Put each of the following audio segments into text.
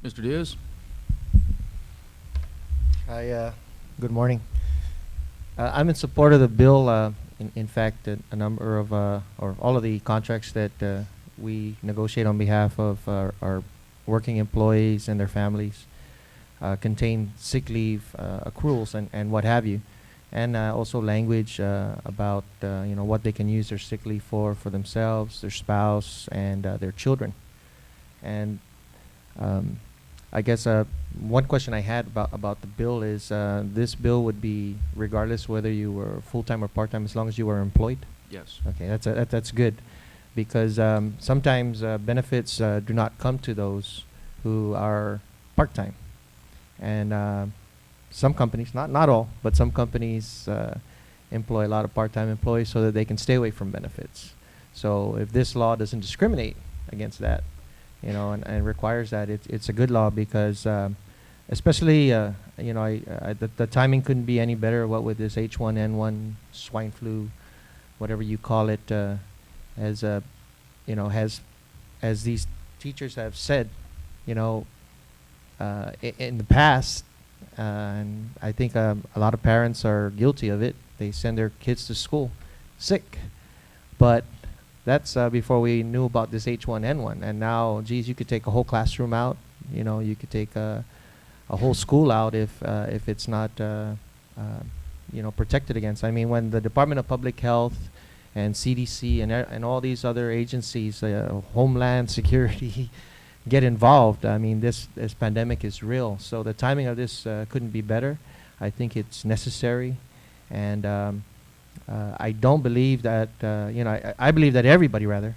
Mr. Diaz? Hi, good morning. I'm in support of the bill. In fact, a number of, or all of the contracts that we negotiate on behalf of our working employees and their families contain sick leave accruals and what have you, and also language about what they can use their sick leave for themselves, their spouse, and their children. And um, I guess one question I had about the bill is this bill would be regardless whether you were full-time or part-time, as long as you were employed. Yes. Okay, that's good, because sometimes benefits do not come to those who are part-time, and some companies, not all, but some companies employ a lot of part-time employees so that they can stay away from benefits. So if this law doesn't discriminate against that, and requires that, it's a good law, because especially the timing couldn't be any better. What with this H1N1 swine flu, whatever you call it, as as these teachers have said, in the past, and I think a lot of parents are guilty of it. They send their kids to school sick, but that's before we knew about this H1N1. And now, geez, you could take a whole classroom out. You could take a whole school out if it's not protected against. I mean, when the Department of Public Health and CDC and all these other agencies, Homeland Security, get involved, I mean, this pandemic is real. So the timing of this couldn't be better. I think it's necessary, and I don't believe that, I believe that everybody, rather,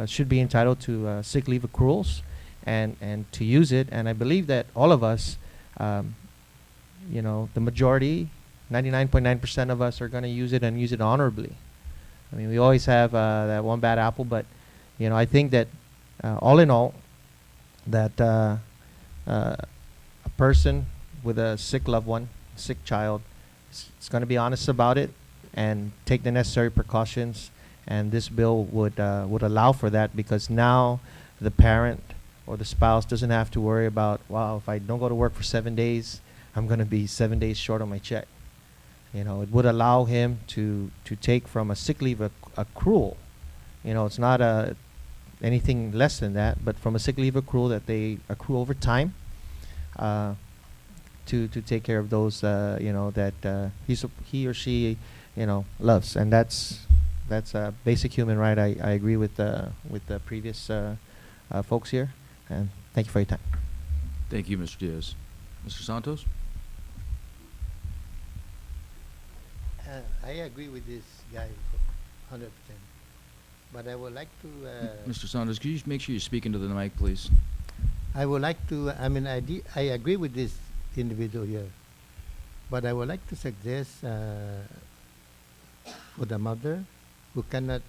should be entitled to sick leave accruals and to use it. And I believe that all of us, the majority, 99.9% of us, are going to use it and use it honorably. I mean, we always have that one bad apple, but, I think that all in all, that a person with a sick loved one, sick child, is going to be honest about it and take the necessary precautions, and this bill would allow for that, because now the parent or the spouse doesn't have to worry about, wow, if I don't go to work for 7 days, I'm going to be 7 days short on my check. It would allow him to take from a sick leave accrual. It's not anything less than that, but from a sick leave accrual that they accrue over time, to take care of those that he or she loves. And that's a basic human right. I agree with the previous folks here, and thank you for your time. Thank you, Mr. Diaz. Mr. Santos? I agree with this guy 100%. But I would like to. Mr. Santos, could you make sure you speak into the mic, please? I would like to. I mean, I agree with this individual here, but I would like to suggest for the mother who cannot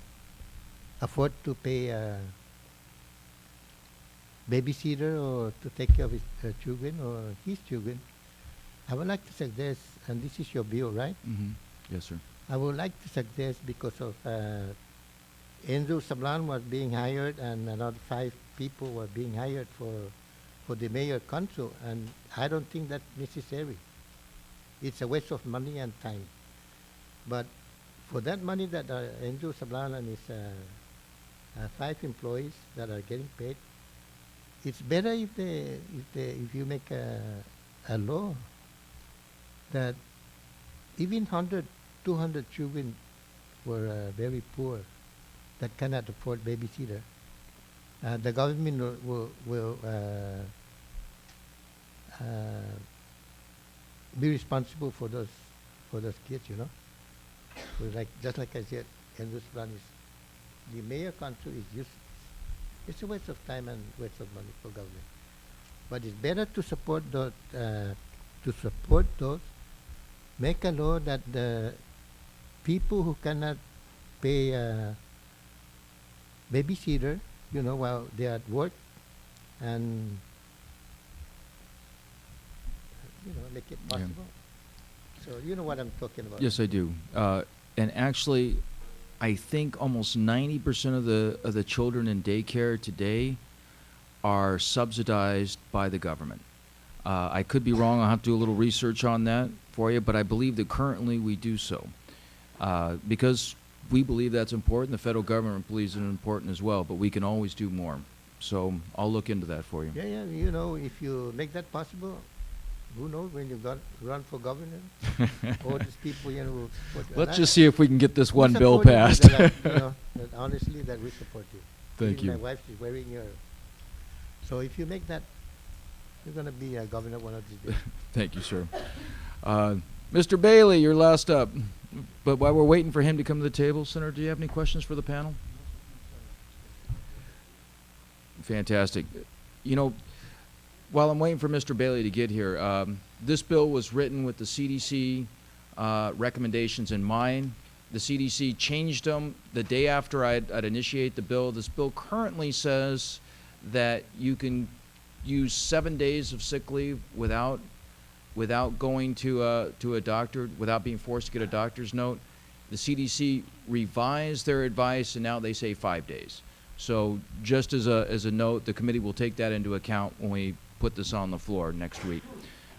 afford to pay a babysitter or to take care of her children or his children. I would like to suggest, and this is your bill, right? Mm-hmm. Yes, sir. I would like to suggest, because of Andrew Sablan was being hired, and another 5 people were being hired for the mayor council, and I don't think that's necessary. It's a waste of money and time. But for that money that Andrew Sablan and his 5 employees that are getting paid, it's better if you make a law that even 100, 200 children were very poor, that cannot afford babysitter. The government will be responsible for those kids, So just like I said, Andrew's plan is the mayor council is just, it's a waste of time and waste of money for government. But it's better to support those, make a law that the people who cannot pay babysitter, while they're at work, and make it possible. So you know what I'm talking about. Yes, I do. And actually, I think almost 90% of the children in daycare today are subsidized by the government. I could be wrong. I'll have to do a little research on that for you, but I believe that currently we do so. Because we believe that's important. The federal government believes it's important as well, but we can always do more. So I'll look into that for you. Yeah, yeah. You know, if you make that possible, who knows when you got run for governor? All these people, you know, will support you. Let's And just see if we can get this we one bill support you, passed. that, you know, that honestly, that we support you. Thank Even you. My wife is wearing your. So if you make that, you're gonna be a governor one of these days. Thank you, sir. Mr. Bailey, you're last up. But while we're waiting for him to come to the table, Senator, do you have any questions for the panel? Fantastic. You know, while I'm waiting for Mr. Bailey to get here, this bill was written with the CDC recommendations in mind. The CDC changed them the day after I'd initiate the bill. This bill currently says that you can use 7 days of sick leave without going to a doctor, without being forced to get a doctor's note. The CDC revised their advice, and now they say 5 days. So just as a note, the committee will take that into account when we put this on the floor next week.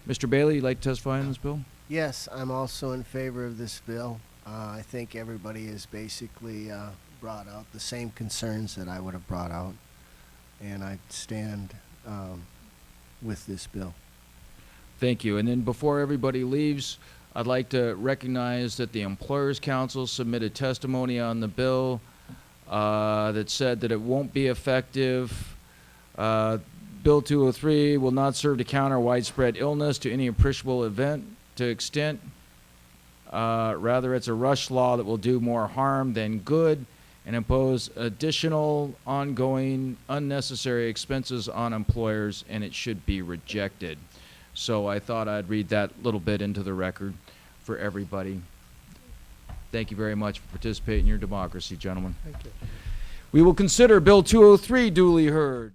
Mr. Bailey, you'd like to testify on this bill? Yes, I'm also in favor of this bill. I think everybody has basically brought out the same concerns that I would have brought out, and I stand with this bill. Thank you. And then before everybody leaves, I'd like to recognize that the Employers Council submitted testimony on the bill that said that it won't be effective. Bill 203 will not serve to counter widespread illness to any appreciable extent. Rather, it's a rush law that will do more harm than good and impose additional, ongoing, unnecessary expenses on employers, and it should be rejected. So I thought I'd read that little bit into the record for everybody. Thank you very much for participating in your democracy, gentlemen. Thank you. We will consider Bill 203 duly heard.